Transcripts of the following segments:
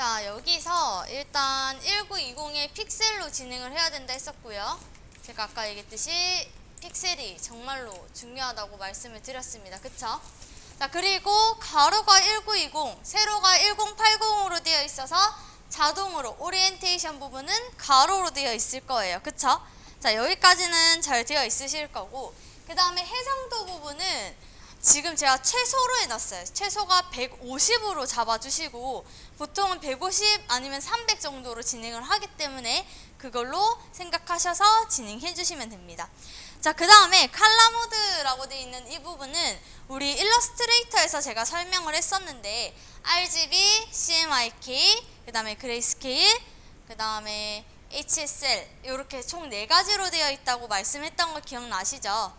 자, 여기서 일단 1920의 픽셀로 진행을 해야 된다 했었고요. 제가 아까 얘기했듯이 픽셀이 정말로 중요하다고 말씀을 드렸습니다. 그쵸? 자, 그리고 가로가 1920, 세로가 1080으로 되어 있어서 자동으로 오리엔테이션 부분은 가로로 되어 있을 거예요. 그쵸? 자, 여기까지는 잘 되어 있으실 거고, 그 다음에 해상도 부분은 지금 제가 최소로 해놨어요. 최소가 150으로 잡아주시고, 보통은 150 아니면 300 정도로 진행을 하기 때문에 그걸로 생각하셔서 진행해 주시면 됩니다. 자, 그 다음에 칼라 모드라고 되어 있는 이 부분은 우리 일러스트레이터에서 제가 설명을 했었는데, RGB, CMYK, 그 다음에 그레이스케일, 그 다음에 HSL 이렇게 총 4가지로 되어 있다고 말씀했던 거 기억나시죠?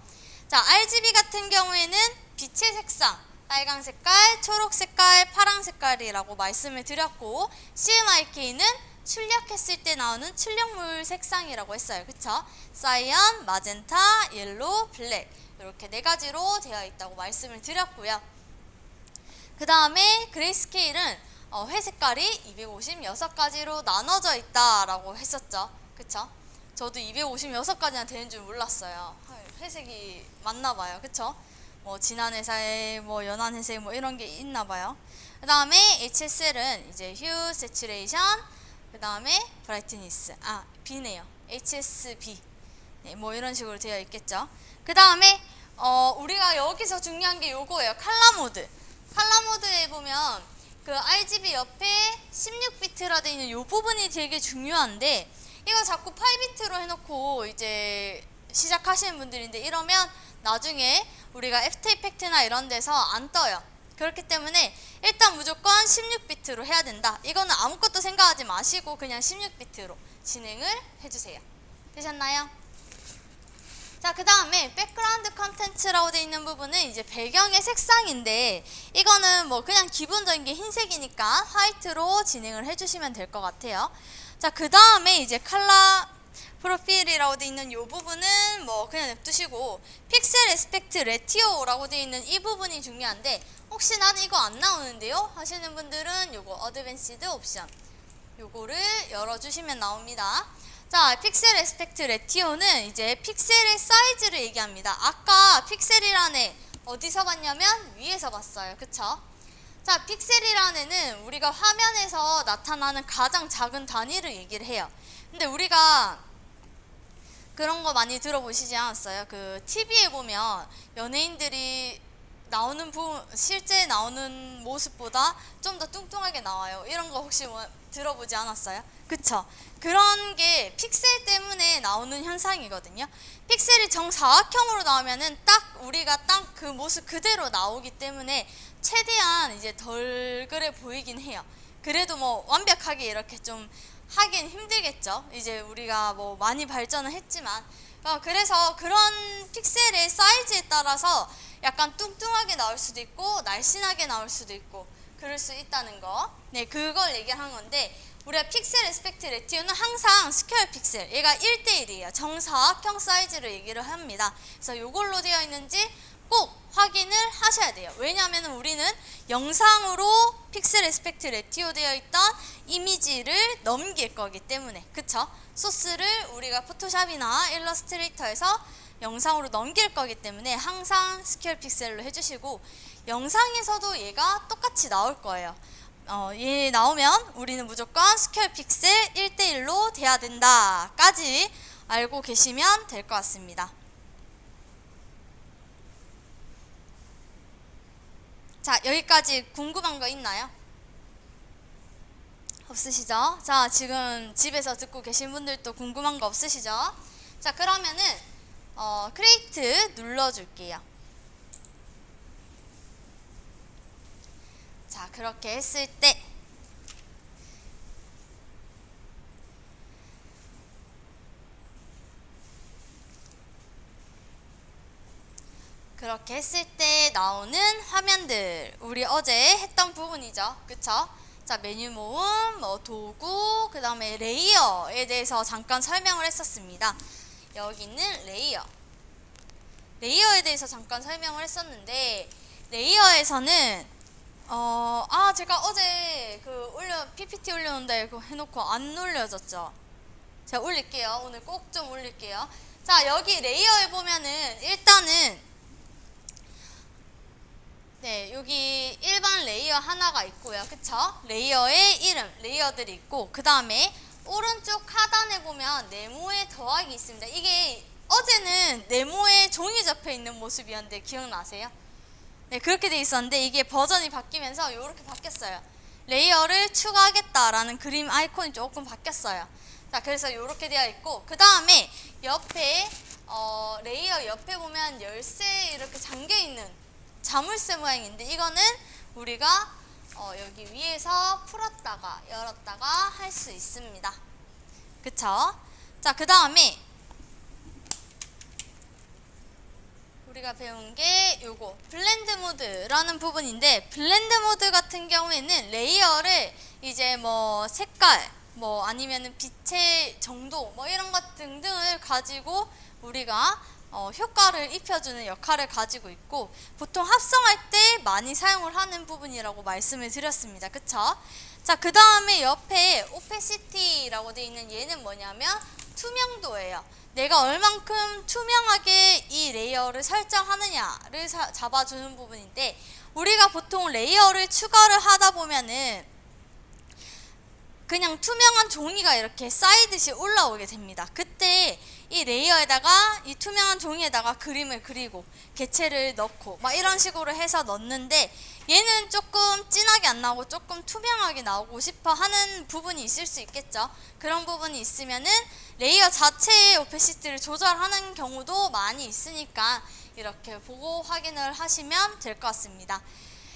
자, RGB 같은 경우에는 빛의 색상, 빨강 색깔, 초록 색깔, 파랑 색깔이라고 말씀을 드렸고, CMYK는 출력했을 때 나오는 출력물 색상이라고 했어요. 그쵸? 사이언, 마젠타, 옐로우, 블랙 이렇게 4가지로 되어 있다고 말씀을 드렸고요. 그 다음에 그레이스케일은 회색깔이 256가지로 나눠져 있다라고 했었죠. 그쵸? 저도 256가지나 되는 줄 몰랐어요. 회색이 맞나봐요. 그쵸? 뭐 진한 회색, 뭐 연한 회색 뭐 이런 게 있나봐요. 그 다음에 HSL은 이제 휴, 세츄레이션, 그 다음에 브라이트니스, B네요. HSB. 네, 뭐 이런 식으로 되어 있겠죠. 그 다음에 우리가 여기서 중요한 게 요거예요. 칼라 모드. 칼라 모드에 보면 그 RGB 옆에 16비트라 되어 있는 요 부분이 되게 중요한데, 이거 자꾸 8비트로 해놓고 이제 시작하시는 분들인데, 이러면 나중에 우리가 애프터 이펙트나 이런 데서 안 떠요. 그렇기 때문에 일단 무조건 16비트로 해야 된다. 이거는 아무것도 생각하지 마시고 그냥 16비트로 진행을 해주세요. 되셨나요? 자, 그 다음에 백그라운드 컨텐츠라고 되어 있는 부분은 이제 배경의 색상인데, 이거는 뭐 그냥 기본적인 게 흰색이니까 화이트로 진행을 해주시면 될 것 같아요. 자, 그 다음에 이제 컬러 프로필이라고 되어 있는 이 부분은 뭐 그냥 냅두시고, 픽셀 에스펙트 레티오라고 되어 있는 이 부분이 중요한데, 혹시 나는 이거 안 나오는데요? 하시는 분들은 요거 어드밴시드 옵션 요거를 열어주시면 나옵니다. 자, 픽셀 에스펙트 레티오는 이제 픽셀의 사이즈를 얘기합니다. 아까 픽셀이라는 애 어디서 봤냐면 위에서 봤어요. 그쵸? 자, 픽셀이라는 애는 우리가 화면에서 나타나는 가장 작은 단위를 얘기를 해요. 근데 우리가 그런 거 많이 들어보시지 않았어요? 그 TV에 보면 연예인들이 나오는 실제 나오는 모습보다 좀 더 뚱뚱하게 나와요. 이런 거 혹시 들어보지 않았어요? 그쵸? 그런 게 픽셀 때문에 나오는 현상이거든요. 픽셀이 정사각형으로 나오면은 딱 우리가 딱 그 모습 그대로 나오기 때문에 최대한 이제 덜 그래 보이긴 해요. 그래도 뭐 완벽하게 이렇게 좀 하긴 힘들겠죠. 이제 우리가 뭐 많이 발전을 했지만, 그래서 그런 픽셀의 사이즈에 따라서 약간 뚱뚱하게 나올 수도 있고 날씬하게 나올 수도 있고 그럴 수 있다는 거. 네, 그걸 얘기한 건데, 우리가 픽셀 에스펙트 레티오는 항상 스퀘어 픽셀, 얘가 1:1이에요. 정사각형 사이즈를 얘기를 합니다. 그래서 이걸로 되어 있는지 꼭 확인을 하셔야 돼요. 왜냐하면 우리는 영상으로 픽셀 에스펙트 레티오 되어 있던 이미지를 넘길 거기 때문에, 그쵸? 소스를 우리가 포토샵이나 일러스트레이터에서 영상으로 넘길 거기 때문에 항상 스퀘어 픽셀로 해주시고, 영상에서도 얘가 똑같이 나올 거예요. 얘 나오면 우리는 무조건 스퀘어 픽셀 1:1로 돼야 된다 까지 알고 계시면 될 것 같습니다. 자, 여기까지 궁금한 거 있나요? 없으시죠? 자, 지금 집에서 듣고 계신 분들도 궁금한 거 없으시죠? 자, 그러면은 크리에이트 눌러줄게요. 자, 그렇게 했을 때 나오는 화면들, 우리 어제 했던 부분이죠. 그쵸? 자, 메뉴 모음, 뭐 도구, 그 다음에 레이어에 대해서 잠깐 설명을 했었습니다. 여기는 레이어에 대해서 잠깐 설명을 했었는데, 레이어에서는 제가 어제 PPT 올렸는데 그거 해놓고 안 올려졌죠? 제가 올릴게요. 오늘 꼭 좀 올릴게요. 자, 여기 레이어에 보면은 일단은 네, 여기 일반 레이어 하나가 있고요. 그쵸? 레이어의 이름, 레이어들이 있고, 그 다음에 오른쪽 하단에 보면 네모의 더하기 있습니다. 이게 어제는 네모에 종이 접혀 있는 모습이었는데 기억나세요? 네, 그렇게 돼 있었는데 이게 버전이 바뀌면서 이렇게 바뀌었어요. 레이어를 추가하겠다라는 그림 아이콘이 조금 바뀌었어요. 자, 그래서 이렇게 되어 있고, 그 다음에 옆에 레이어 옆에 보면 열쇠 이렇게 잠겨 있는 자물쇠 모양인데, 이거는 우리가 여기 위에서 풀었다가 열었다가 할 수 있습니다. 그쵸? 자, 그 다음에 우리가 배운 게 요거 블렌드 모드라는 부분인데, 블렌드 모드 같은 경우에는 레이어를 이제 뭐 색깔 뭐 아니면은 빛의 정도 뭐 이런 것 등등을 가지고 우리가 효과를 입혀주는 역할을 가지고 있고, 보통 합성할 때 많이 사용을 하는 부분이라고 말씀을 드렸습니다. 그쵸? 자, 그 다음에 옆에 오페시티라고 되어 있는 얘는 뭐냐면 투명도예요. 내가 얼만큼 투명하게 이 레이어를 설정하느냐를 잡아주는 부분인데, 우리가 보통 레이어를 추가를 하다 보면은 그냥 투명한 종이가 이렇게 쌓이듯이 올라오게 됩니다. 그때 이 레이어에다가 이 투명한 종이에다가 그림을 그리고 개체를 넣고 막 이런 식으로 해서 넣는데, 얘는 조금 진하게 안 나오고 조금 투명하게 나오고 싶어 하는 부분이 있을 수 있겠죠. 그런 부분이 있으면은 레이어 자체의 오페시티를 조절하는 경우도 많이 있으니까 이렇게 보고 확인을 하시면 될 것 같습니다.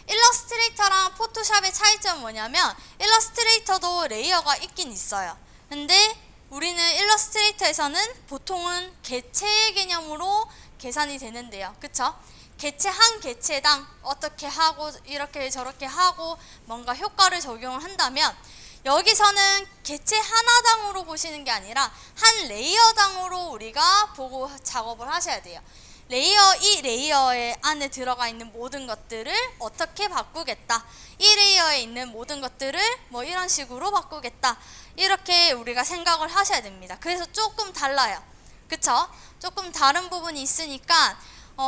일러스트레이터랑 포토샵의 차이점은 뭐냐면, 일러스트레이터도 레이어가 있긴 있어요. 근데 우리는 일러스트레이터에서는 보통은 개체 개념으로 계산이 되는데요. 그쵸? 개체 한 개체당 어떻게 하고 이렇게 저렇게 하고 뭔가 효과를 적용을 한다면, 여기서는 개체 하나당으로 보시는 게 아니라 한 레이어당으로 우리가 보고 작업을 하셔야 돼요. 이 레이어의 안에 들어가 있는 모든 것들을 어떻게 바꾸겠다, 이 레이어에 있는 모든 것들을 뭐 이런 식으로 바꾸겠다, 이렇게 우리가 생각을 하셔야 됩니다. 그래서 조금 달라요. 그쵸? 조금 다른 부분이 있으니까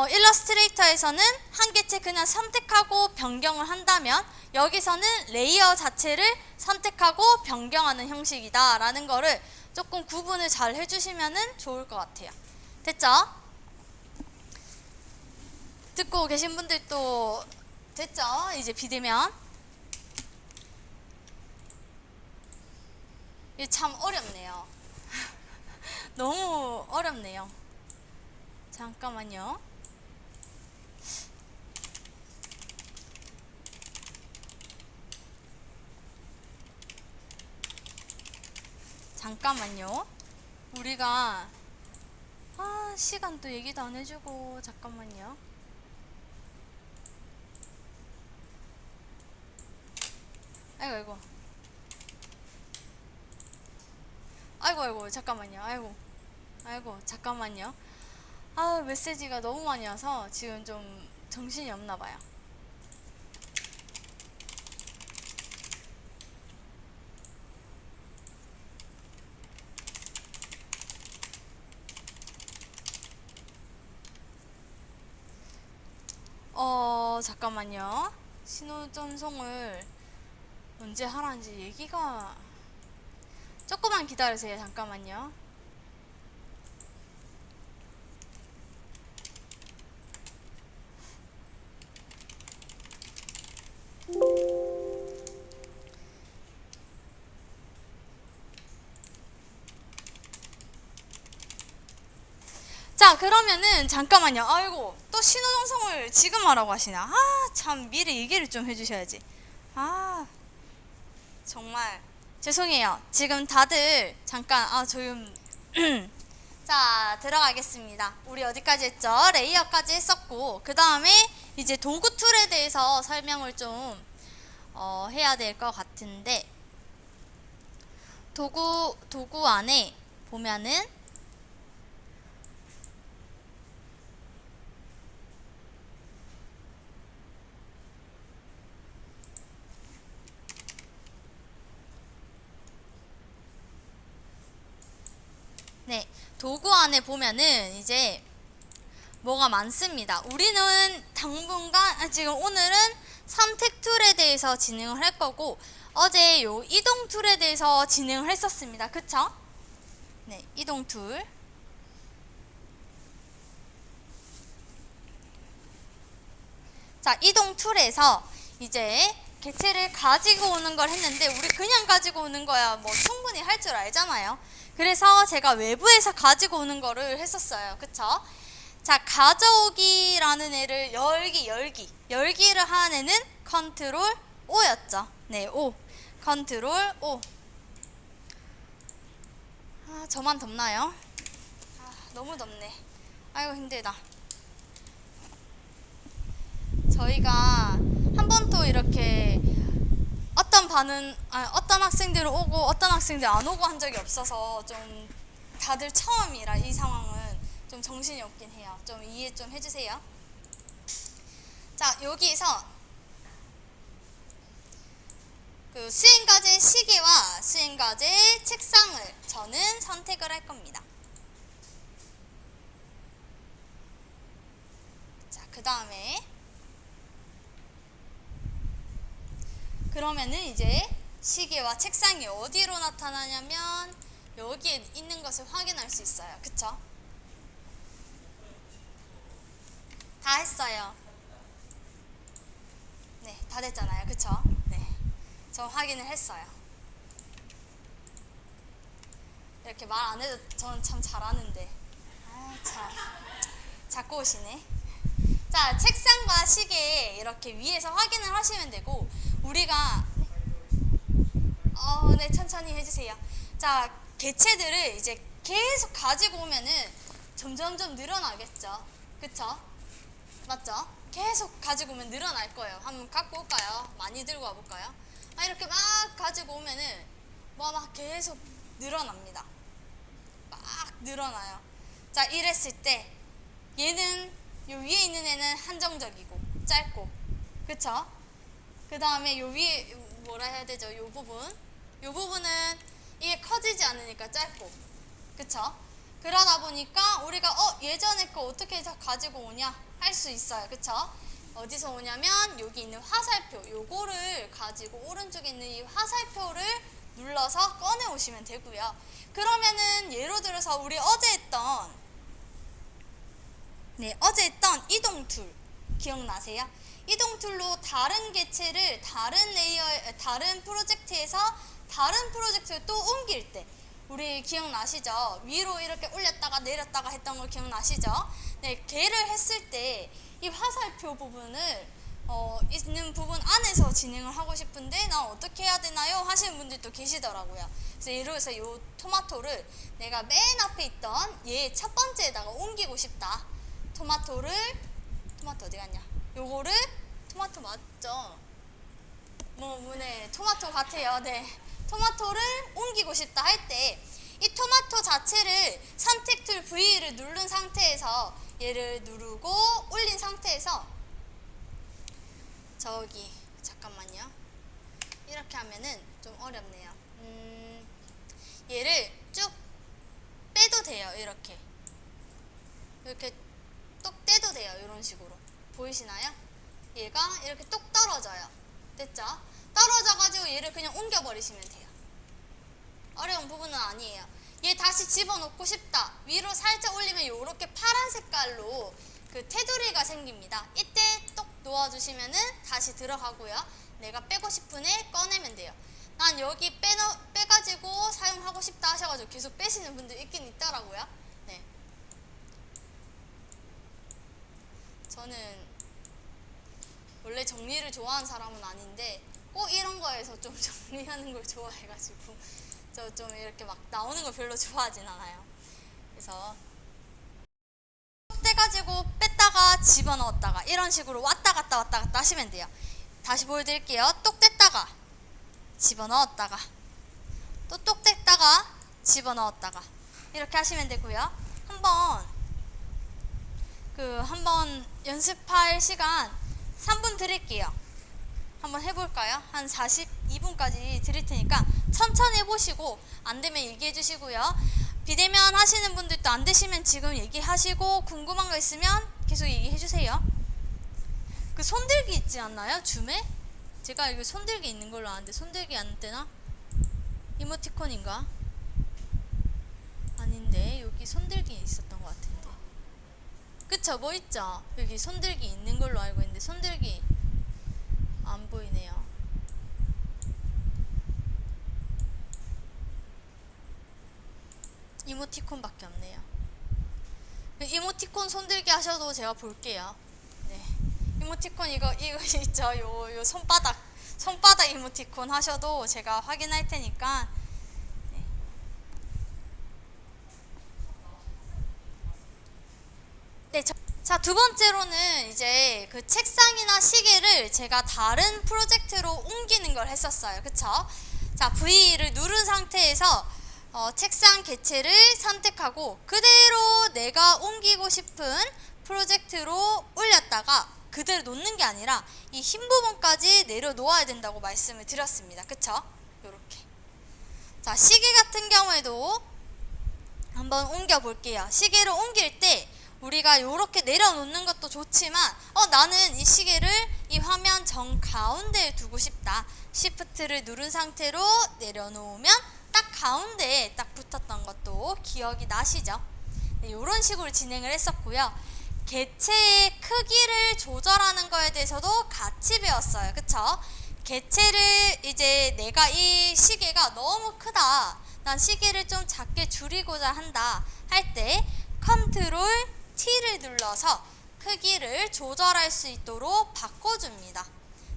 일러스트레이터에서는 한 개체 그냥 선택하고 변경을 한다면, 여기서는 레이어 자체를 선택하고 변경하는 형식이다 라는 거를 조금 구분을 잘 해주시면 좋을 것 같아요. 됐죠? 듣고 계신 분들도 됐죠? 이제 비대면. 이게 참 어렵네요. 너무 어렵네요. 잠깐만요. 우리가 시간도 얘기도 안 해주고, 잠깐만요. 아이고 잠깐만요. 잠깐만요. 메시지가 너무 많이 와서 지금 좀 정신이 없나 봐요. 잠깐만요. 신호 전송을 언제 하라는지 얘기가, 조금만 기다리세요. 잠깐만요. 자, 그러면은 잠깐만요. 아이고, 또 신호 전송을 지금 하라고 하시나? 참 미리 얘기를 좀 해주셔야지. 정말 죄송해요. 지금 다들 잠깐 조용. 자, 들어가겠습니다. 우리 어디까지 했죠? 레이어까지 했었고, 그 다음에 이제 도구 툴에 대해서 설명을 좀 해야 될 것 같은데, 도구 안에 보면은 도구 안에 보면은 이제 뭐가 많습니다. 우리는 당분간 지금 오늘은 선택 툴에 대해서 진행을 할 거고 어제 요 이동 툴에 대해서 진행을 했었습니다. 그쵸? 네, 이동 툴. 자, 이동 툴에서 이제 개체를 가지고 오는 걸 했는데 우리 그냥 가지고 오는 거야 뭐 충분히 할 줄 알잖아요. 그래서 제가 외부에서 가지고 오는 거를 했었어요. 그쵸? 자, 가져오기라는 애를 열기를 하는 애는 컨트롤 O였죠. 네, O. 컨트롤 O. 아, 저만 덥나요? 아, 너무 덥네. 아이고, 힘들다. 저희가 한 번도 이렇게 어떤 학생들은 오고 어떤 학생들 안 오고 한 적이 없어서 좀 다들 처음이라 이 상황은 좀 정신이 없긴 해요. 좀 이해 좀 해주세요. 자, 여기서 그 수행과제 시계와 수행과제 책상을 저는 선택을 할 겁니다. 자, 그 다음에 그러면은 이제 시계와 책상이 어디로 나타나냐면 여기에 있는 것을 확인할 수 있어요. 그쵸? 다 했어요. 네, 다 됐잖아요. 그쵸? 네, 저 확인을 했어요. 이렇게 말 안 해도 저는 참 잘하는데. 아, 참. 자꾸 오시네. 자, 책상과 시계 이렇게 위에서 확인을 하시면 되고 우리가 네, 천천히 해주세요. 자, 개체들을 이제 계속 가지고 오면은 점점점 늘어나겠죠. 그쵸? 맞죠? 계속 가지고 오면 늘어날 거예요. 한번 갖고 올까요? 많이 들고 와볼까요? 이렇게 막 가지고 오면은 뭐 막 계속 늘어납니다. 막 늘어나요. 자, 이랬을 때 얘는 요 위에 있는 애는 한정적이고 짧고, 그쵸? 그 다음에 요 위에 뭐라 해야 되죠? 요 부분은 이게 커지지 않으니까 짧고, 그쵸? 그러다 보니까 우리가 예전에 거 어떻게 가지고 오냐 할 수 있어요. 그쵸? 어디서 오냐면 여기 있는 화살표 요거를 가지고 오른쪽에 있는 이 화살표를 눌러서 꺼내 오시면 되고요. 그러면은 예로 들어서 우리 어제 했던 이동 툴 기억나세요? 이동 툴로 다른 개체를 다른 프로젝트에서 다른 프로젝트를 또 옮길 때 우리 기억나시죠? 위로 이렇게 올렸다가 내렸다가 했던 거 기억나시죠? 네, 걔를 했을 때 이 화살표 부분을 있는 부분 안에서 진행을 하고 싶은데 나 어떻게 해야 되나요? 하시는 분들도 계시더라고요. 그래서 예를 들어서 이 토마토를 내가 맨 앞에 있던 얘 첫 번째에다가 옮기고 싶다. 토마토 어디 갔냐? 요거를 토마토 맞죠? 네, 토마토 같아요. 네, 토마토를 옮기고 싶다 할 때 이 토마토 자체를 선택 툴 V를 누른 상태에서 얘를 누르고 올린 상태에서 저기 잠깐만요. 이렇게 하면은 좀 어렵네요. 얘를 쭉 빼도 돼요. 이렇게 똑 떼도 돼요. 이런 식으로 보이시나요? 얘가 이렇게 똑 떨어져요. 됐죠? 떨어져가지고 얘를 그냥 옮겨버리시면 돼요. 어려운 부분은 아니에요. 얘 다시 집어넣고 싶다. 위로 살짝 올리면 이렇게 파란 색깔로 그 테두리가 생깁니다. 이때 똑 놓아주시면은 다시 들어가고요. 내가 빼고 싶은 애 꺼내면 돼요. 난 여기 빼가지고 사용하고 싶다 하셔가지고 계속 빼시는 분들 있긴 있더라고요. 네. 저는 원래 정리를 좋아하는 사람은 아닌데 꼭 이런 거에서 좀 정리하는 걸 좋아해가지고 저 좀 이렇게 막 나오는 걸 별로 좋아하진 않아요. 그래서 떼가지고 뺐다가 집어넣었다가 이런 식으로 왔다 갔다 하시면 돼요. 다시 보여드릴게요. 똑 뗐다가 집어넣었다가 또 똑 뗐다가 집어넣었다가 이렇게 하시면 되고요. 한번 연습할 시간 3분 드릴게요. 한번 해볼까요? 한 42분까지 드릴 테니까 천천히 해보시고 안 되면 얘기해 주시고요. 비대면 하시는 분들도 안 되시면 지금 얘기하시고 궁금한 거 있으면 계속 얘기해 주세요. 그 손들기 있지 않나요? 줌에? 제가 이거 손들기 있는 걸로 아는데 손들기 안 뜨나? 이모티콘인가? 아닌데 여기 손들기 있었던 것 같은데. 그쵸? 뭐 있죠? 여기 손들기 있는 걸로 알고 있는데 손들기 안 보이네요. 이모티콘밖에 없네요. 이모티콘 손들기 하셔도 제가 볼게요. 네. 이모티콘 이거 있죠? 요 손바닥 이모티콘 하셔도 제가 확인할 테니까. 네. 네, 자, 두 번째로는 이제 그 책상이나 시계를 제가 다른 프로젝트로 옮기는 걸 했었어요. 그쵸? 자, V를 누른 상태에서 책상 개체를 선택하고 그대로 내가 옮기고 싶은 프로젝트로 올렸다가 그대로 놓는 게 아니라 이 흰 부분까지 내려놓아야 된다고 말씀을 드렸습니다. 그쵸? 요렇게. 자, 시계 같은 경우에도 한번 옮겨 볼게요. 시계를 옮길 때 우리가 요렇게 내려놓는 것도 좋지만 나는 이 시계를 이 화면 정 가운데에 두고 싶다. Shift를 누른 상태로 내려놓으면 딱 가운데에 딱 붙었던 것도 기억이 나시죠? 네, 이런 식으로 진행을 했었고요. 개체의 크기를 조절하는 거에 대해서도 같이 배웠어요. 그쵸? 개체를 이제 내가 이 시계가 너무 크다. 난 시계를 좀 작게 줄이고자 한다. 할 때 컨트롤 T를 눌러서 크기를 조절할 수 있도록 바꿔줍니다.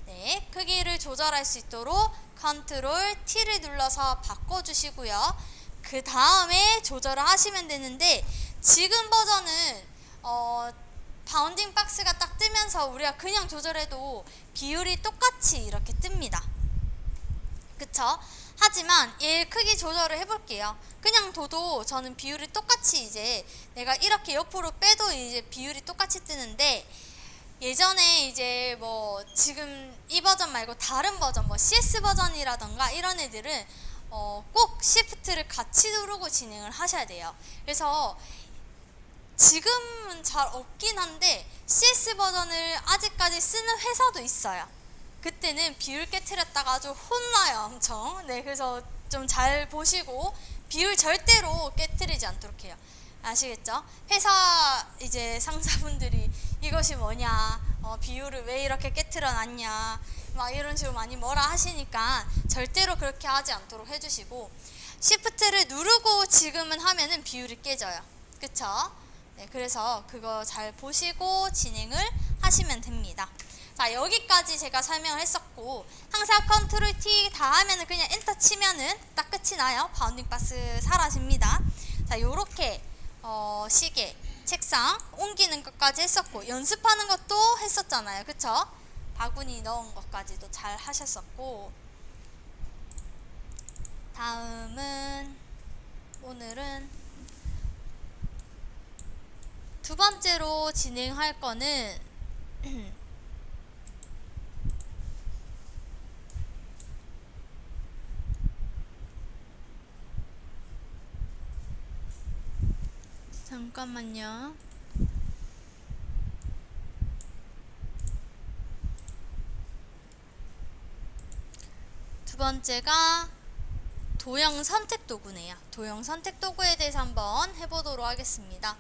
네, 크기를 조절할 수 있도록 컨트롤 T를 눌러서 바꿔주시고요. 그 다음에 조절을 하시면 되는데 지금 버전은 바운딩 박스가 딱 뜨면서 우리가 그냥 조절해도 비율이 똑같이 이렇게 뜹니다. 그쵸? 하지만 얘 크기 조절을 해볼게요. 그냥 둬도 저는 비율이 똑같이 이제 내가 이렇게 옆으로 빼도 이제 비율이 똑같이 뜨는데 예전에 이제 뭐 지금 이 버전 말고 다른 버전 뭐 CS 버전이라던가 이런 애들은 꼭 Shift를 같이 누르고 진행을 하셔야 돼요. 그래서 지금은 잘 없긴 한데 CS 버전을 아직까지 쓰는 회사도 있어요. 그때는 비율 깨트렸다가 아주 혼나요, 엄청. 네, 그래서 좀 잘 보시고 비율 절대로 깨트리지 않도록 해요. 아시겠죠? 회사 이제 상사분들이 이것이 뭐냐, 비율을 왜 이렇게 깨트려 놨냐, 막 이런 식으로 많이 뭐라 하시니까 절대로 그렇게 하지 않도록 해주시고 Shift를 누르고 지금은 하면은 비율이 깨져요. 그쵸? 네, 그래서 그거 잘 보시고 진행을 하시면 됩니다. 자, 여기까지 제가 설명을 했었고 항상 컨트롤 T 다 하면은 그냥 엔터 치면은 딱 끝이 나요. 바운딩 박스 사라집니다. 자, 요렇게 시계, 책상 옮기는 것까지 했었고 연습하는 것도 했었잖아요. 그쵸? 바구니 넣은 것까지도 잘 하셨었고 다음은 오늘은 두 번째로 진행할 거는 잠깐만요. 두 번째가 도형 선택 도구네요. 도형 선택 도구에 대해서 한번 해보도록 하겠습니다.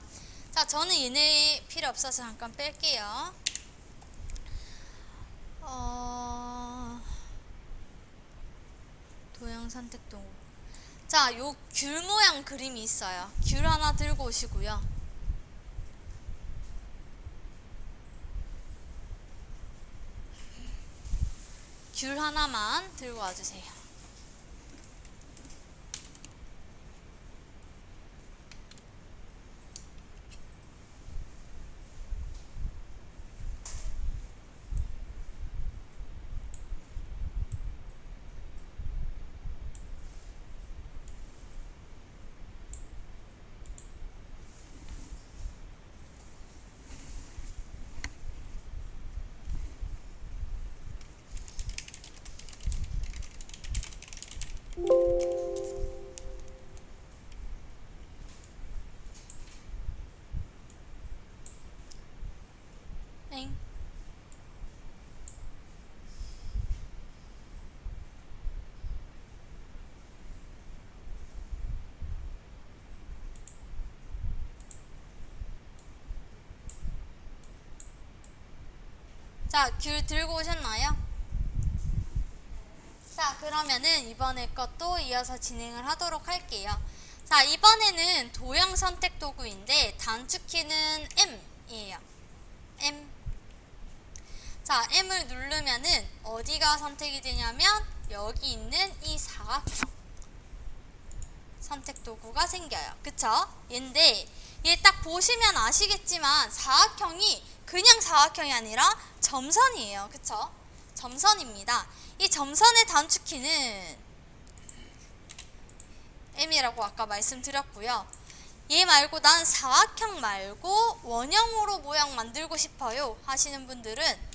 자, 저는 얘네 필요 없어서 잠깐 뺄게요. 도형 선택 도구. 자, 요 귤 모양 그림이 있어요. 귤 하나 들고 오시고요. 귤 하나만 들고 와주세요. 자, 귤 들고 오셨나요? 자, 그러면은 이번에 것도 이어서 진행을 하도록 할게요. 자, 이번에는 도형 선택 도구인데 단축키는 M이에요. M. 자, M을 누르면은 어디가 선택이 되냐면 여기 있는 이 사각형 선택 도구가 생겨요. 그쵸? 얘인데 얘 딱 보시면 아시겠지만 사각형이 그냥 사각형이 아니라 점선이에요. 그쵸? 점선입니다. 이 점선의 단축키는 M이라고 아까 말씀드렸고요. 얘 말고 난 사각형 말고 원형으로 모양 만들고 싶어요 하시는 분들은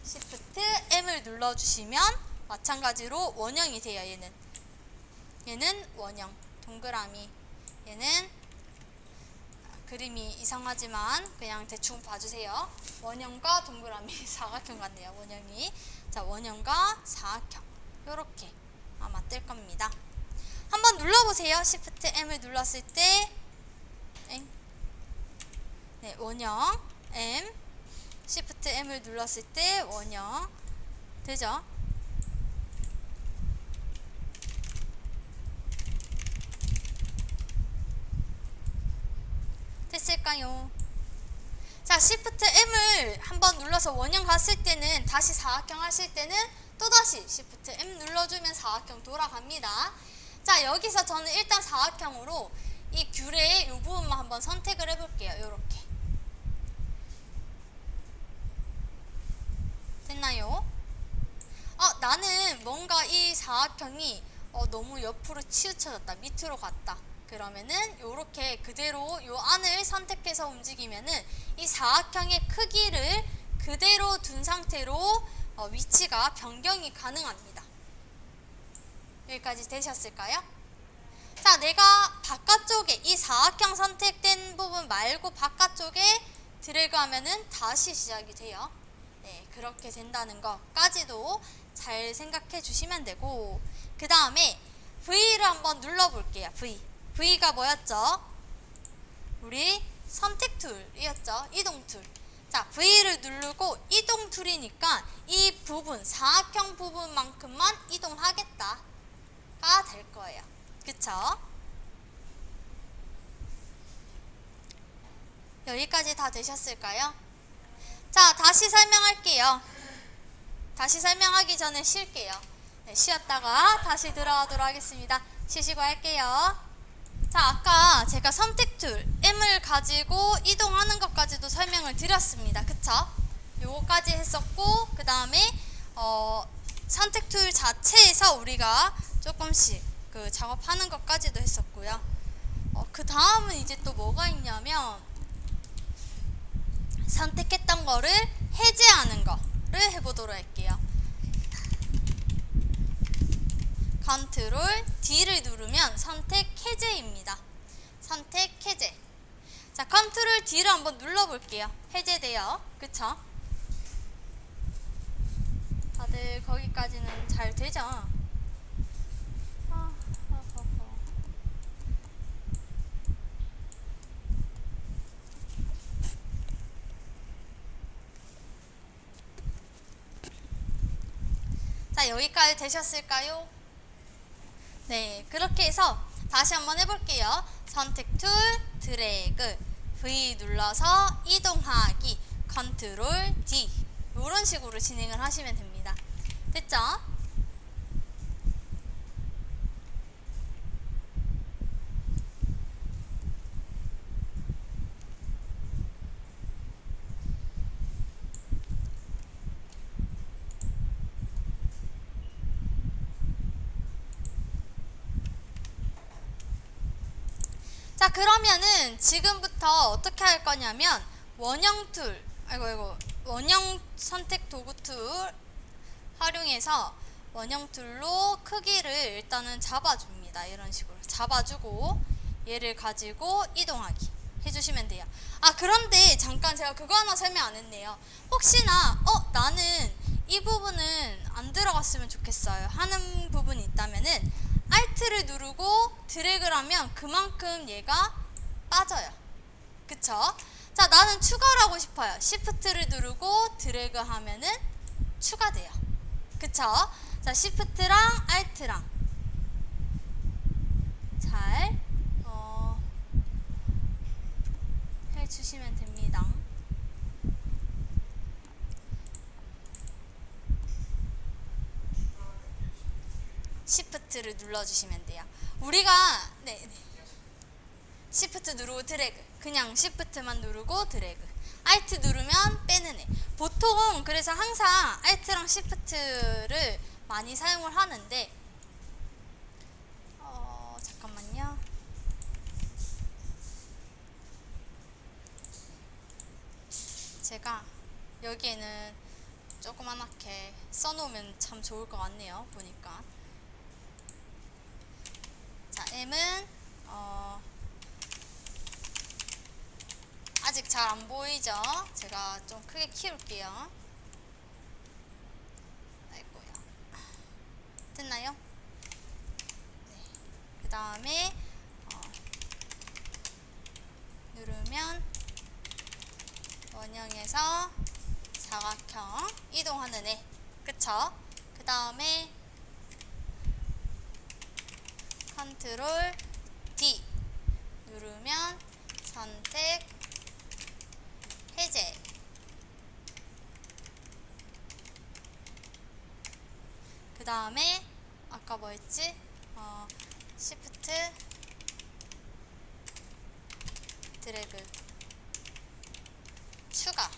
Shift M을 눌러주시면 마찬가지로 원형이 돼요. 얘는 원형 동그라미, 얘는 그림이 이상하지만 그냥 대충 봐주세요. 원형과 동그라미 사각형 같네요. 원형이. 자, 원형과 사각형 요렇게 아마 뜰 겁니다. 한번 눌러보세요. Shift M을 눌렀을 때 네, 원형 M, Shift M을 눌렀을 때 원형 되죠? 됐을까요? 자, Shift M을 한번 눌러서 원형 갔을 때는 다시 사각형 하실 때는 또다시 Shift M 눌러주면 사각형 돌아갑니다. 자, 여기서 저는 일단 사각형으로 이 귤의 이 부분만 한번 선택을 해볼게요. 요렇게 됐나요? 나는 뭔가 이 사각형이 너무 옆으로 치우쳐졌다, 밑으로 갔다. 그러면은 요렇게 그대로 요 안을 선택해서 움직이면은 이 사각형의 크기를 그대로 둔 상태로 위치가 변경이 가능합니다. 여기까지 되셨을까요? 자, 내가 바깥쪽에 이 사각형 선택된 부분 말고 바깥쪽에 드래그 하면은 다시 시작이 돼요. 네, 그렇게 된다는 것까지도 잘 생각해 주시면 되고, 그 다음에 V를 한번 눌러 볼게요. V가 뭐였죠? 우리 선택 툴이었죠. 이동 툴. 자, V를 누르고 이동 툴이니까 이 부분, 사각형 부분만큼만 이동하겠다가 될 거예요. 그쵸? 여기까지 다 되셨을까요? 자, 다시 설명할게요. 다시 설명하기 전에 쉴게요. 네, 쉬었다가 다시 들어가도록 하겠습니다. 쉬시고 할게요. 자, 아까 제가 선택 툴 M을 가지고 이동하는 것까지도 설명을 드렸습니다. 그쵸? 요거까지 했었고, 그 다음에 선택 툴 자체에서 우리가 조금씩 그 작업하는 것까지도 했었고요. 그 다음은 이제 또 뭐가 있냐면 선택했던 거를 해제하는 거를 해보도록 할게요. 컨트롤 D를 누르면 선택 해제입니다. 선택 해제. 자, 컨트롤 D를 한번 눌러볼게요. 해제돼요. 그쵸? 다들 거기까지는 잘 되죠? 자, 여기까지 되셨을까요? 네, 그렇게 해서 다시 한번 해볼게요. 선택 툴, 드래그, V 눌러서 이동하기, 컨트롤 D 이런 식으로 진행을 하시면 됩니다. 됐죠? 자, 그러면은 지금부터 어떻게 할 거냐면 원형 툴, 원형 선택 도구 툴 활용해서 원형 툴로 크기를 일단은 잡아줍니다. 이런 식으로 잡아주고 얘를 가지고 이동하기 해주시면 돼요. 그런데 잠깐 제가 그거 하나 설명 안 했네요. 혹시나 나는 이 부분은 안 들어갔으면 좋겠어요 하는 부분이 있다면은 Alt를 누르고 드래그를 하면 그만큼 얘가 빠져요. 그쵸? 자, 나는 추가를 하고 싶어요. Shift를 누르고 드래그 하면은 추가돼요. 그쵸? 자, Shift랑 Alt랑 잘 해주시면 됩니다. Shift를 눌러주시면 돼요. 우리가 네. Shift 누르고 드래그, 그냥 Shift만 누르고 드래그, Alt 누르면 빼는 애. 보통 그래서 항상 Alt랑 Shift를 많이 사용을 하는데 잠깐만요. 제가 여기에는 조그맣게 써놓으면 참 좋을 것 같네요. 보니까. 자, M은 아직 잘 안 보이죠? 제가 좀 크게 키울게요. 아이고야. 됐나요? 네. 그 다음에 누르면 원형에서 사각형 이동하는 애. 그쵸? 그 다음에 컨트롤 D 누르면 선택 해제. 그 다음에 아까 뭐 했지? Shift 드래그 추가.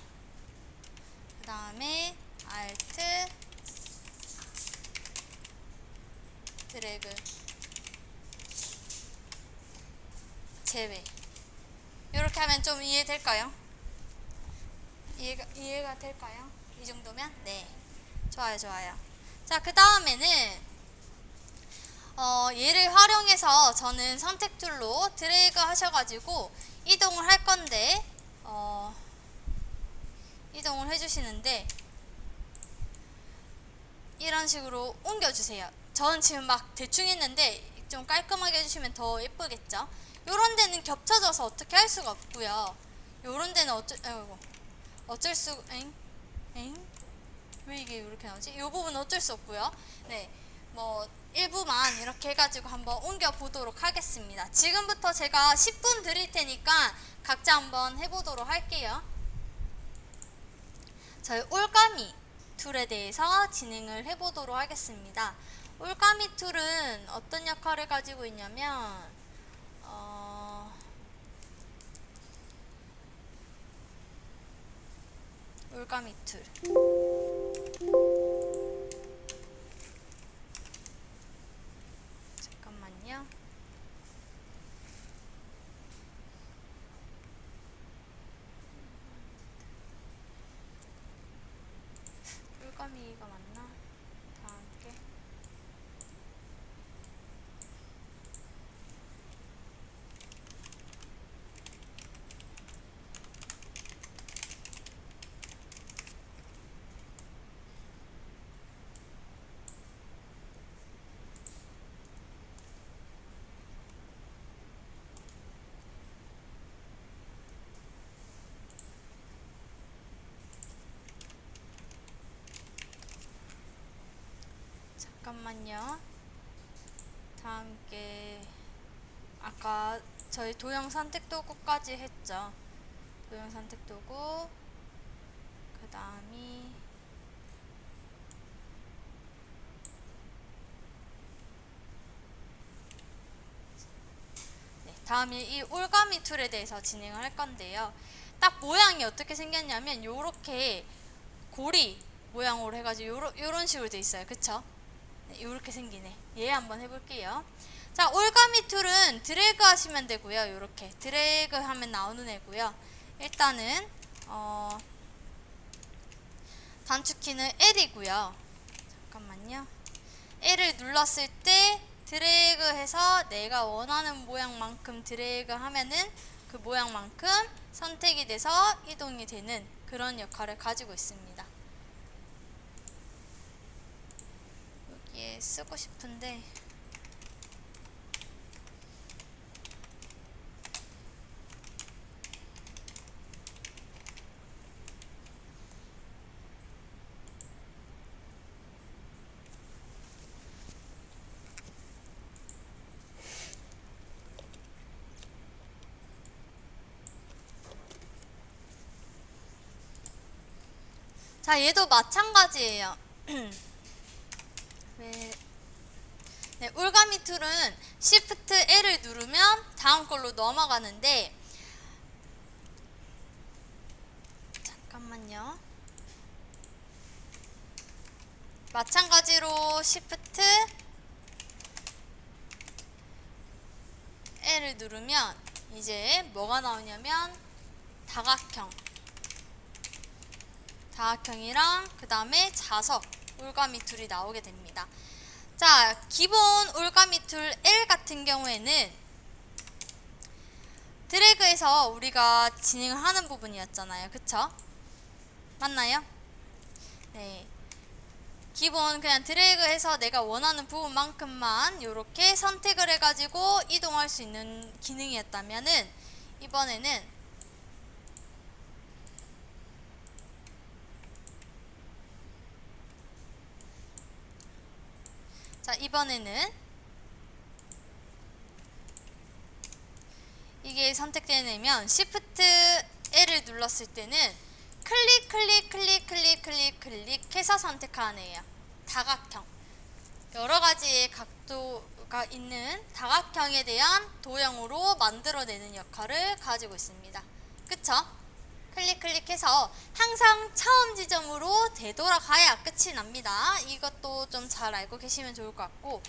그 다음에 Alt 드래그 제외. 이렇게 하면 좀 이해될까요? 이해가 될까요? 이 정도면? 네. 좋아요, 좋아요. 자, 그 다음에는 얘를 활용해서 저는 선택 툴로 드래그 하셔가지고 이동을 할 건데 이동을 해주시는데 이런 식으로 옮겨주세요. 저는 지금 막 대충 했는데 좀 깔끔하게 해주시면 더 예쁘겠죠? 요런 데는 겹쳐져서 어떻게 할 수가 없고요. 요런 데는 어쩔 수, 왜 이게 이렇게 나오지? 요 부분은 어쩔 수 없고요. 네, 뭐 일부만 이렇게 해가지고 한번 옮겨 보도록 하겠습니다. 지금부터 제가 10분 드릴 테니까 각자 한번 해보도록 할게요. 저희 올가미 툴에 대해서 진행을 해보도록 하겠습니다. 올가미 툴은 어떤 역할을 가지고 있냐면 올가미 툴 잠깐만요. 올가미가 맞나? 다 함께 잠깐만요. 다 함께 아까 저희 도형 선택 도구까지 했죠. 도형 선택 도구 그 다음이 다음에 이 올가미 툴에 대해서 진행을 할 건데요. 딱 모양이 어떻게 생겼냐면 요렇게 고리 모양으로 해가지고 요런 식으로 돼 있어요. 그쵸? 네, 요렇게 생기네. 얘 한번 해볼게요. 자, 올가미 툴은 드래그 하시면 되고요. 요렇게 드래그 하면 나오는 애고요. 일단은 단축키는 L이고요. 잠깐만요. L을 눌렀을 때 드래그해서 내가 원하는 모양만큼 드래그 하면은 그 모양만큼 선택이 돼서 이동이 되는 그런 역할을 가지고 있습니다. 여기에 쓰고 싶은데 자, 얘도 마찬가지예요. 네, 올가미 툴은 Shift L을 누르면 다음 걸로 넘어가는데, 잠깐만요. 마찬가지로 Shift L을 누르면 이제 뭐가 나오냐면 다각형이랑 그 다음에 자석 올가미 툴이 나오게 됩니다. 자, 기본 올가미 툴 L 같은 경우에는 드래그해서 우리가 진행을 하는 부분이었잖아요. 그쵸? 맞나요? 네. 기본 그냥 드래그해서 내가 원하는 부분만큼만 이렇게 선택을 해가지고 이동할 수 있는 기능이었다면은, 이번에는 이게 선택되면 Shift L을 눌렀을 때는 클릭해서 선택하는 애예요. 다각형. 여러 가지의 각도가 있는 다각형에 대한 도형으로 만들어내는 역할을 가지고 있습니다. 그쵸? 클릭해서 항상 처음 지점으로 되돌아가야 끝이 납니다. 이것도 좀 잘 알고 계시면 좋을 것 같고,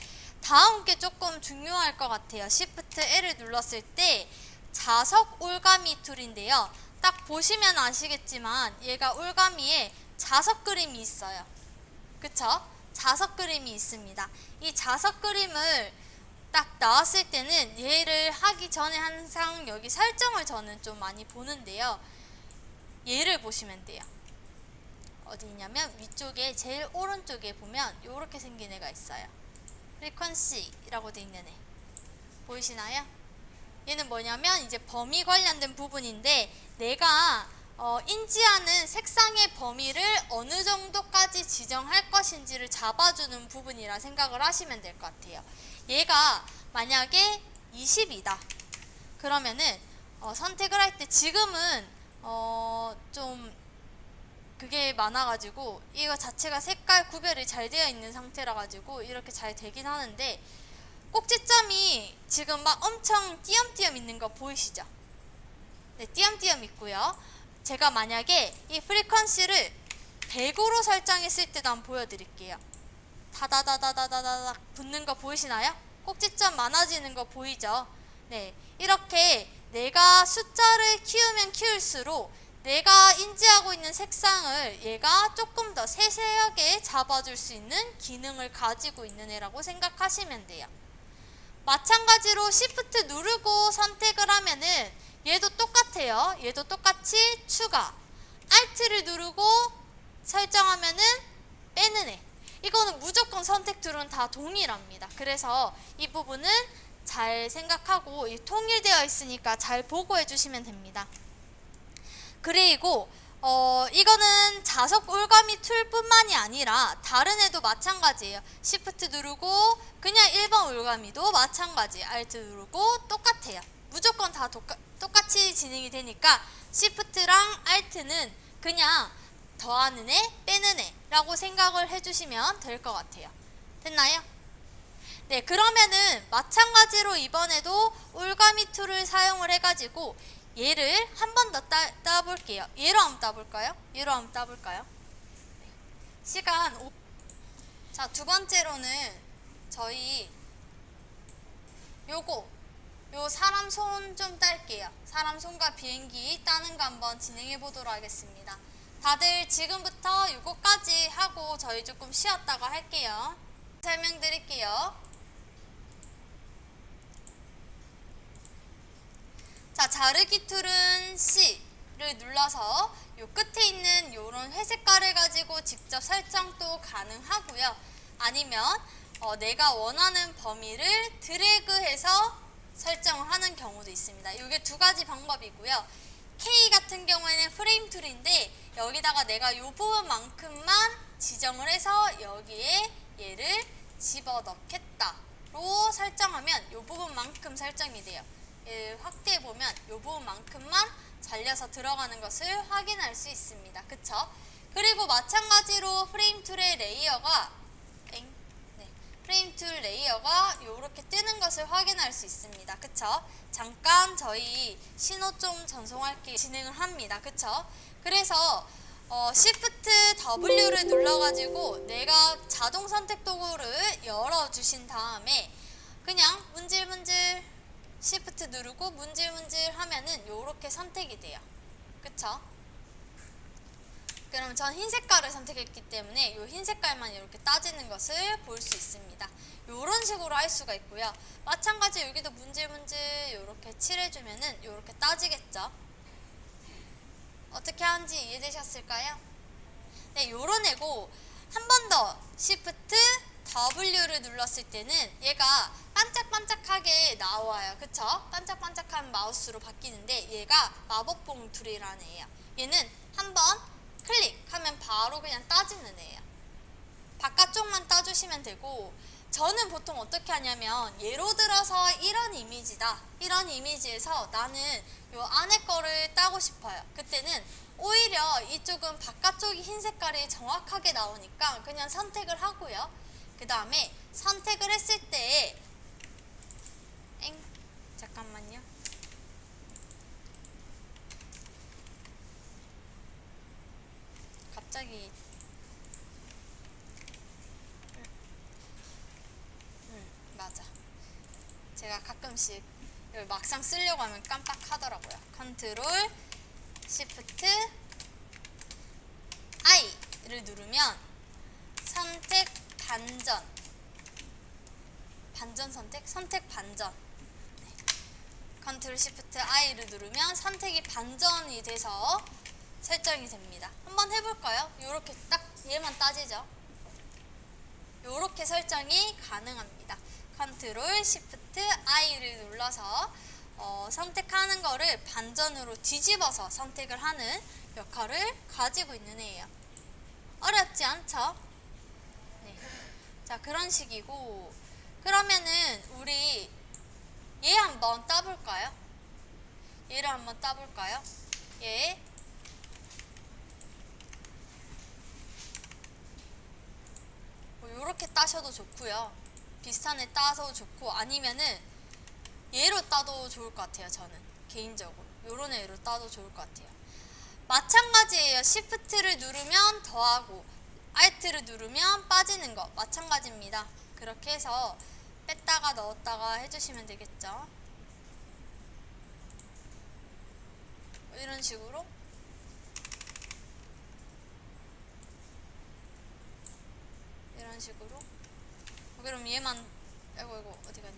다음 게 조금 중요할 것 같아요. Shift L을 눌렀을 때 자석 올가미 툴인데요. 딱 보시면 아시겠지만 얘가 올가미에 자석 그림이 있어요. 그쵸? 자석 그림이 있습니다. 이 자석 그림을 딱 나왔을 때는 얘를 하기 전에 항상 여기 설정을 저는 좀 많이 보는데요. 얘를 보시면 돼요. 어디 있냐면 위쪽에 제일 오른쪽에 보면 이렇게 생긴 애가 있어요. 프리퀀시라고 되어 있는 애 보이시나요? 얘는 뭐냐면 이제 범위 관련된 부분인데, 내가 인지하는 색상의 범위를 어느 정도까지 지정할 것인지를 잡아주는 부분이라 생각을 하시면 될 것 같아요. 얘가 만약에 20이다 그러면은 선택을 할 때, 지금은 좀 그게 많아가지고 이거 자체가 색깔 구별이 잘 되어 있는 상태라 가지고 이렇게 잘 되긴 하는데, 꼭지점이 지금 막 엄청 띄엄띄엄 있는 거 보이시죠? 네, 띄엄띄엄 있고요. 제가 만약에 이 프리퀀시를 100으로 설정했을 때도 한번 보여드릴게요. 다다다다다다닥 붙는 거 보이시나요? 꼭지점 많아지는 거 보이죠? 네, 이렇게 내가 숫자를 키우면 키울수록 내가 인지하고 있는 색상을 얘가 조금 더 세세하게 잡아줄 수 있는 기능을 가지고 있는 애라고 생각하시면 돼요. 마찬가지로 Shift 누르고 선택을 하면은 얘도 똑같아요. 얘도 똑같이 추가, Alt를 누르고 설정하면은 빼는 애. 이거는 무조건 선택 툴은 다 동일합니다. 그래서 이 부분은 잘 생각하고, 통일되어 있으니까 잘 보고 해주시면 됩니다. 그리고 이거는 자석 올가미 툴뿐만이 아니라 다른 애도 마찬가지예요. Shift 누르고 그냥 1번 올가미도 마찬가지, Alt 누르고 똑같아요. 무조건 다 똑같이 진행이 되니까 Shift랑 Alt는 그냥 더하는 애, 빼는 애 라고 생각을 해주시면 될 것 같아요. 됐나요? 네, 그러면은 마찬가지로 이번에도 올가미 툴을 사용을 해가지고 얘를 한 번 더 따볼게요. 얘로 한번 따볼까요? 네. 시간 자, 두 번째로는 저희 요 사람 손 좀 딸게요. 사람 손과 비행기 따는 거 한번 진행해 보도록 하겠습니다. 다들 지금부터 요거까지 하고 저희 조금 쉬었다가 할게요. 설명드릴게요. 자, 자르기 툴은 C를 눌러서 요 끝에 있는 요런 회색깔을 가지고 직접 설정도 가능하고요. 아니면 내가 원하는 범위를 드래그해서 설정을 하는 경우도 있습니다. 이게 두 가지 방법이고요. K 같은 경우에는 프레임 툴인데, 여기다가 내가 요 부분만큼만 지정을 해서 여기에 얘를 집어넣겠다로 설정하면 요 부분만큼 설정이 돼요. 확대해보면 요 부분만큼만 잘려서 들어가는 것을 확인할 수 있습니다. 그쵸? 그리고 마찬가지로 프레임 툴의 레이어가 프레임 툴 레이어가 이렇게 뜨는 것을 확인할 수 있습니다. 그쵸? 잠깐 저희 신호 좀 전송할게 진행을 합니다. 그쵸? 그래서 Shift W를 눌러가지고 내가 자동 선택 도구를 열어주신 다음에 그냥 문질문질 Shift 누르고 문질문질 하면은 요렇게 선택이 돼요. 그쵸? 그럼 전 흰 색깔을 선택했기 때문에 이 흰 색깔만 이렇게 따지는 것을 볼 수 있습니다. 이런 식으로 할 수가 있고요. 마찬가지 여기도 문질문질 이렇게 칠해주면은 이렇게 따지겠죠. 어떻게 하는지 이해되셨을까요? 네, 요런 애고 한 번 더 Shift W를 눌렀을 때는 얘가 반짝반짝하게 나와요. 그쵸? 반짝반짝한 마우스로 바뀌는데 얘가 마법봉 툴이라는 애예요. 얘는 한번 클릭하면 바로 그냥 따지는 애예요. 바깥쪽만 따주시면 되고 저는 보통 어떻게 하냐면 예로 들어서 이런 이미지다. 이런 이미지에서 나는 요 안에 거를 따고 싶어요. 그때는 오히려 이쪽은 바깥쪽이 흰 색깔이 정확하게 나오니까 그냥 선택을 하고요. 그 다음에 선택을 했을 때 잠깐만요. 갑자기 맞아. 제가 가끔씩 막상 쓰려고 하면 깜빡하더라고요. 컨트롤 Shift I를 누르면 선택 반전 선택? 선택 반전. 네. 컨트롤 Shift I를 누르면 선택이 반전이 돼서 설정이 됩니다. 한번 해볼까요? 요렇게 딱 얘만 따지죠. 요렇게 설정이 가능합니다. 컨트롤 Shift I를 눌러서 선택하는 거를 반전으로 뒤집어서 선택을 하는 역할을 가지고 있는 애예요. 어렵지 않죠? 네. 자, 그런 식이고 그러면은 우리 얘 한번 따볼까요? 얘를 한번 따볼까요? 얘 요렇게 따셔도 좋고요. 비슷한 애 따서 좋고 아니면은 얘로 따도 좋을 것 같아요. 저는 개인적으로 요런 애로 따도 좋을 것 같아요. 마찬가지예요. Shift를 누르면 더하고 Alt를 누르면 빠지는 거 마찬가지입니다. 그렇게 해서 뺐다가 넣었다가 해주시면 되겠죠. 이런 식으로 이런 식으로 그럼 얘만 아이고 어디 갔니?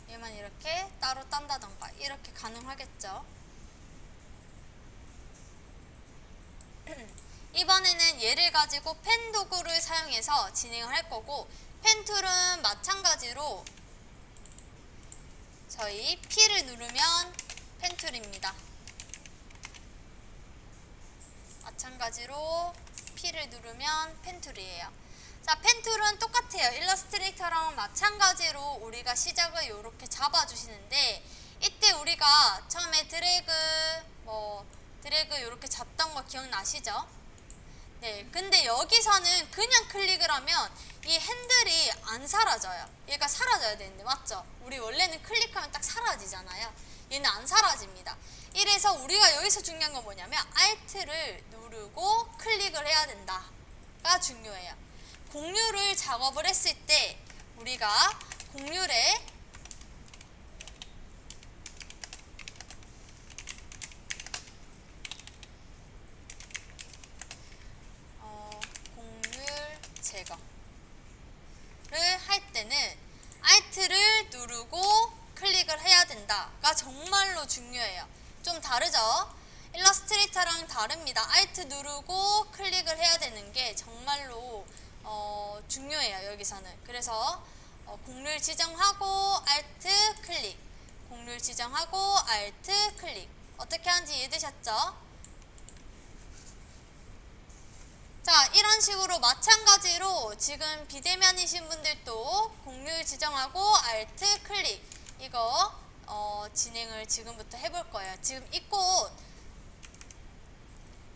얘만 이렇게 따로 딴다던가 이렇게 가능하겠죠. 이번에는 얘를 가지고 펜 도구를 사용해서 진행을 할 거고 펜 툴은 마찬가지로 저희 P를 누르면 펜 툴입니다. 마찬가지로 P를 누르면 펜 툴이에요. 자, 펜 툴은 똑같아요. 일러스트레이터랑 마찬가지로 우리가 시작을 이렇게 잡아주시는데 이때 우리가 처음에 드래그 이렇게 잡던 거 기억나시죠? 네, 근데 여기서는 그냥 클릭을 하면 이 핸들이 안 사라져요. 얘가 사라져야 되는데 맞죠? 우리 원래는 클릭하면 딱 사라지잖아요. 얘는 안 사라집니다. 이래서 우리가 여기서 중요한 건 뭐냐면 Alt를 누르고 클릭을 해야 된다가 중요해요. 공률을 작업을 했을 때 우리가 공률에 제거를 할 때는 Alt를 누르고 클릭을 해야 된다가 정말로 중요해요. 좀 다르죠? 일러스트레이터랑 다릅니다. Alt 누르고 클릭을 해야 되는 게 정말로 중요해요. 여기서는. 그래서 공률 지정하고 Alt 클릭, 공률 지정하고 Alt 클릭. 어떻게 하는지 이해되셨죠? 자, 이런 식으로 마찬가지로 지금 비대면이신 분들도 공률 지정하고 Alt 클릭 이거 진행을 지금부터 해볼 거예요. 지금 이 꽃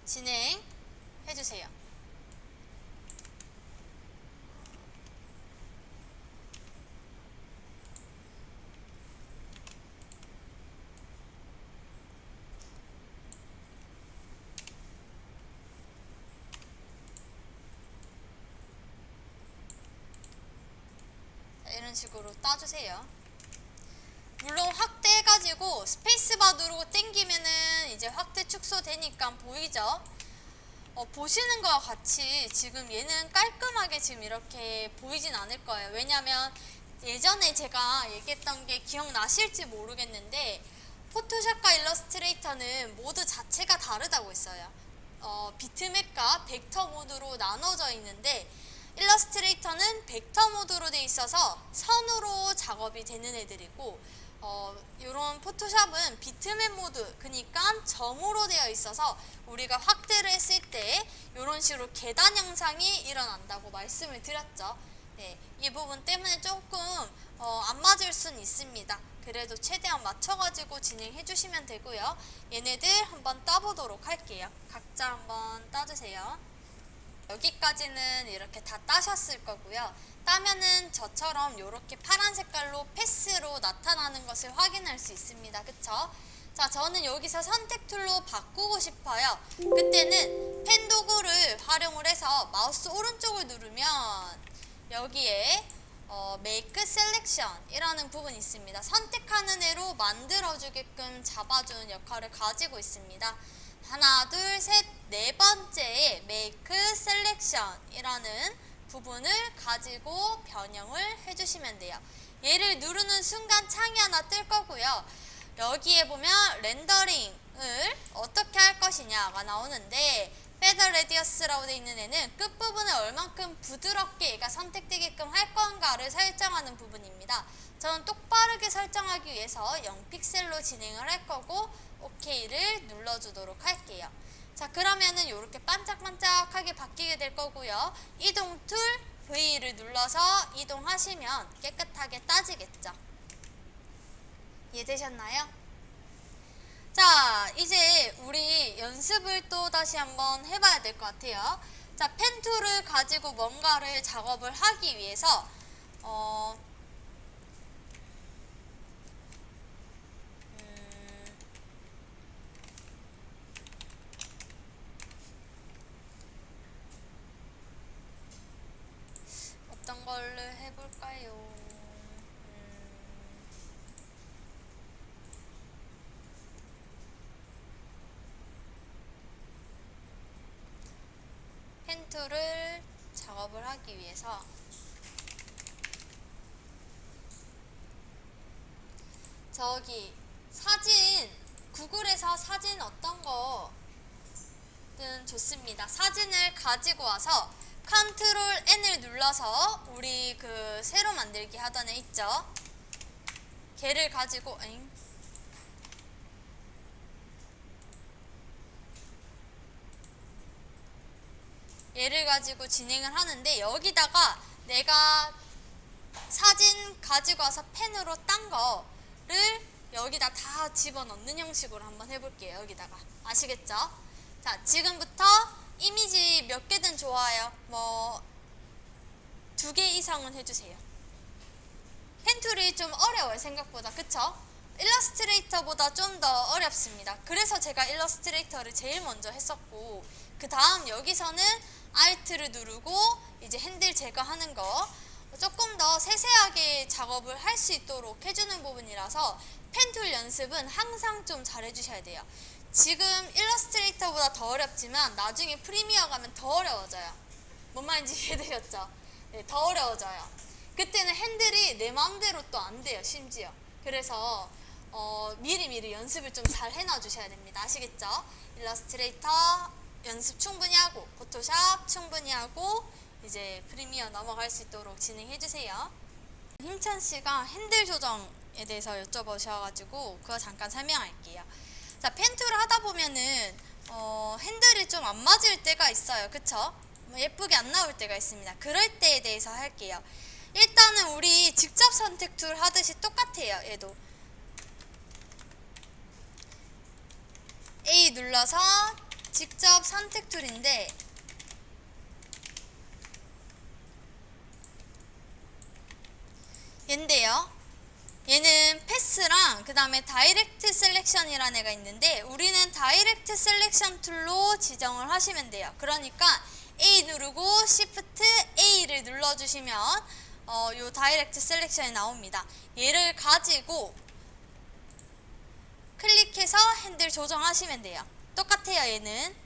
진행해주세요. 이런 식으로 따주세요. 물론 확대해가지고 스페이스바 누르고 당기면은 이제 확대 축소되니까 보이죠? 보시는 거와 같이 지금 얘는 깔끔하게 지금 이렇게 보이진 않을 거예요. 왜냐면 예전에 제가 얘기했던 게 기억나실지 모르겠는데 포토샵과 일러스트레이터는 모드 자체가 다르다고 했어요. 비트맵과 벡터 모드로 나눠져 있는데 일러스트레이터는 벡터 모드로 돼 있어서 선으로 작업이 되는 애들이고 이런 포토샵은 비트맵 모드, 그러니까 점으로 되어 있어서 우리가 확대를 했을 때 이런 식으로 계단 형상이 일어난다고 말씀을 드렸죠. 네, 이 부분 때문에 조금 안 맞을 수는 있습니다. 그래도 최대한 맞춰가지고 진행해 주시면 되고요. 얘네들 한번 따보도록 할게요. 각자 한번 따주세요. 여기까지는 이렇게 다 따셨을 거고요. 따면은 저처럼 이렇게 파란 색깔로 패스로 나타나는 것을 확인할 수 있습니다. 그쵸? 자, 저는 여기서 선택 툴로 바꾸고 싶어요. 그때는 펜 도구를 활용을 해서 마우스 오른쪽을 누르면 여기에 Make Selection 이라는 부분이 있습니다. 선택하는 애로 만들어주게끔 잡아주는 역할을 가지고 있습니다. 하나, 둘, 셋, 네 번째에 Make Selection 이라는 부분을 가지고 변형을 해주시면 돼요. 얘를 누르는 순간 창이 하나 뜰 거고요. 여기에 보면 렌더링을 어떻게 할 것이냐가 나오는데 페더 레디어스라고 되어 있는 애는 끝부분을 얼만큼 부드럽게 얘가 선택되게끔 할 건가를 설정하는 부분입니다. 저는 똑바르게 설정하기 위해서 0픽셀로 진행을 할 거고 OK를 눌러주도록 할게요. 자, 그러면은 이렇게 반짝반짝하게 바뀌게 될 거고요. 이동 툴 V를 눌러서 이동하시면 깨끗하게 따지겠죠. 이해되셨나요? 자, 이제 우리 연습을 또 다시 한번 해봐야 될 것 같아요. 자, 펜 툴을 가지고 뭔가를 작업을 하기 위해서 어떤 걸로 해볼까요? 펜 툴을 작업을 하기 위해서 저기 사진, 구글에서 사진 어떤 거든 좋습니다. 사진을 가지고 와서 컨트롤 N을 눌러서 우리 그 새로 만들기 하던 애 있죠? 걔를 가지고 얘를 가지고 진행을 하는데 여기다가 내가 사진 가지고 와서 펜으로 딴 거를 여기다 다 집어넣는 형식으로 한번 해볼게요. 여기다가 아시겠죠? 자, 지금부터 이미지 몇 개든 좋아요. 뭐 2개 이상은 해주세요. 펜툴이 좀 어려워요, 생각보다. 그쵸? 일러스트레이터보다 좀 더 어렵습니다. 그래서 제가 일러스트레이터를 제일 먼저 했었고, 그 다음 여기서는 Alt를 누르고 이제 핸들 제거하는 거 조금 더 세세하게 작업을 할 수 있도록 해주는 부분이라서 펜툴 연습은 항상 좀 잘 해주셔야 돼요. 지금 일러스트레이터보다 더 어렵지만 나중에 프리미어 가면 더 어려워져요. 뭔 말인지 이해되셨죠? 네, 더 어려워져요. 그때는 핸들이 내 마음대로 또 안 돼요, 심지어. 그래서 미리미리 연습을 좀 잘 해놔 주셔야 됩니다. 아시겠죠? 일러스트레이터 연습 충분히 하고 포토샵 충분히 하고 이제 프리미어 넘어갈 수 있도록 진행해 주세요. 힘찬 씨가 핸들 조정에 대해서 여쭤보셔가지고 그거 잠깐 설명할게요. 자, 펜툴을 하다 보면은 핸들이 좀 안 맞을 때가 있어요. 그쵸? 예쁘게 안 나올 때가 있습니다. 그럴 때에 대해서 할게요. 일단은 우리 직접 선택 툴 하듯이 똑같아요. 얘도 A 눌러서 직접 선택 툴인데 얘인데요. 얘는 패스랑 그 다음에 다이렉트 셀렉션이라는 애가 있는데 우리는 다이렉트 셀렉션 툴로 지정을 하시면 돼요. 그러니까 A 누르고 Shift A를 눌러주시면 요 다이렉트 셀렉션이 나옵니다. 얘를 가지고 클릭해서 핸들 조정하시면 돼요. 똑같아요. 얘는